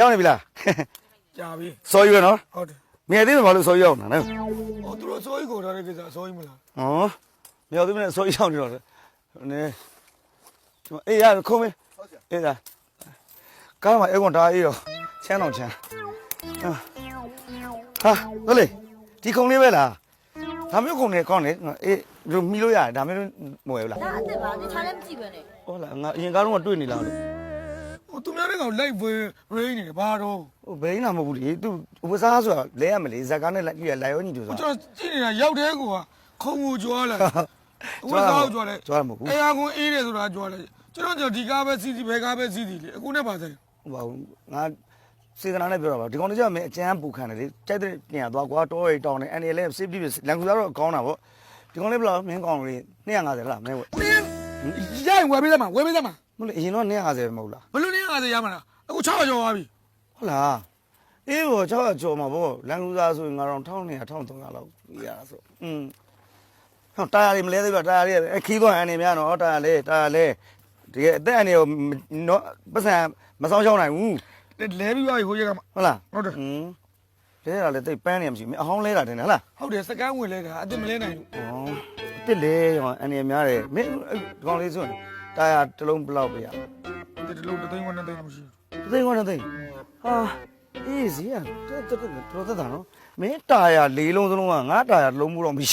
ရောက်နေပြီလား ကြာပြီ စော်ယူရနော် ဟုတ်တယ် မြဲသေးတယ်ဘာလို့စော်ယူအောင်နော် ဟောသူတို့စိုးကြီးကိုထားတဲ့ကိစ္စစိုးကြီးမလား ဟောမြဲသေးတယ်စော်ယူအောင်နေတော့နေအေးရခုံးမေးအေးလားကားမှာအေးကွန်ဒါအေးရောချမ်းတော်ချမ်းဟာဟုတ်လေဒီခုံလေးပဲလားဒါမျိုးခုံနေကောင်းနေအေးတို့မီလို့ရတယ်ဒါမျိုးမဝယ်ဘူးလား ဒါအစ်စ်ပါဒီချာလည်းမကြည့်ပဲနဲ့ ဟုတ်လားငါအရင်ကားတော့တွေ့နေလားလို့ ဟိုသူများတွေကလိုက်ဝေးရင်းနေတယ်ဘာတော့ ဟိုဘယ်နာမဟုတ်ဘူးလေသူဝစားဆိုတာလဲရမလေဇက်ကားနဲ့လိုက်ရလိုက်ရောညီတို့ဆို ကျွန်တော်ကြည့်နေတာရောက်တဲ့ကိုကခုံကိုကြွားလာဝတ်စားကိုကြွားတယ် ကြွားမဟုတ်ဘူး အဲအကွန်အေးတယ်ဆိုတာကြွားတယ်ကျွန်တော်ဒီကားပဲစီစီဘဲကားပဲစီစီလေအခုနဲ့ပါဆိုင် ဟိုပါငါစေတနာနဲ့ပြောတာပါဒီကောင်လေးကမင်းအကျန်းပူခံတယ်လေကြိုက်တဲ့ပြန်သွားကွာတောရီတောင်းနေအန်ဒီလည်း safety လန်ကူစားတော့ကောင်းတာဗောဒီကောင်လေးဘယ်လောက်မင်းကောင်းလေး250လားမင်းဝယ် နင်းရိုင်ဝယ်ပေးတယ်မှာဝယ်ပေးတယ်မှာ မဟုတ်လေအရင်တော့250ပဲမဟုတ်လား ဘလို့နင်း50ရမှာလားအခု600ကျော်သွားပြီ ဟုတ်လားအေးဗော600ကျော်မှာဗောလန်ကူစားဆိုရင်ငါတော့1200 1300လောက်ပြရတာဆိုဟောတာယာလေးမလဲသေးပါတာယာလေးခီးသွားအန်ဒီများနော်တာယာလေးဒီအသက်အန်ဒီကိုနော်ပတ်စံမဆောင်ရှောင်းနိုင်ဘူး လဲပြီးသွားပြီဟိုရက်ကမှာ ဟုတ်လား ဟုတ်တယ် လဲတာလည်းတိတ်ပန်းနေမှရှိဘူးအဟောင်းလဲတာတင်တယ်ဟုတ်လား ဟုတ်တယ်စကန်းဝင်လဲတာအစ်မလဲနိုင်ဘူး อ๋อတစ်လေရောအန်ရများတယ်မင်းဒီကောင်လေးစွန်းတာယာတစ်လုံးဘယ်လောက်ပေးရ ဒီလို3သိန်းနဲ့3သိန်းမရှိ သိန်းခွန်းသိန်းဟာအေးစီရတော်တော်တာနော်မင်းတာယာ၄လုံးစလုံးကငါတာယာတစ်လုံးမှုတော့မရှိ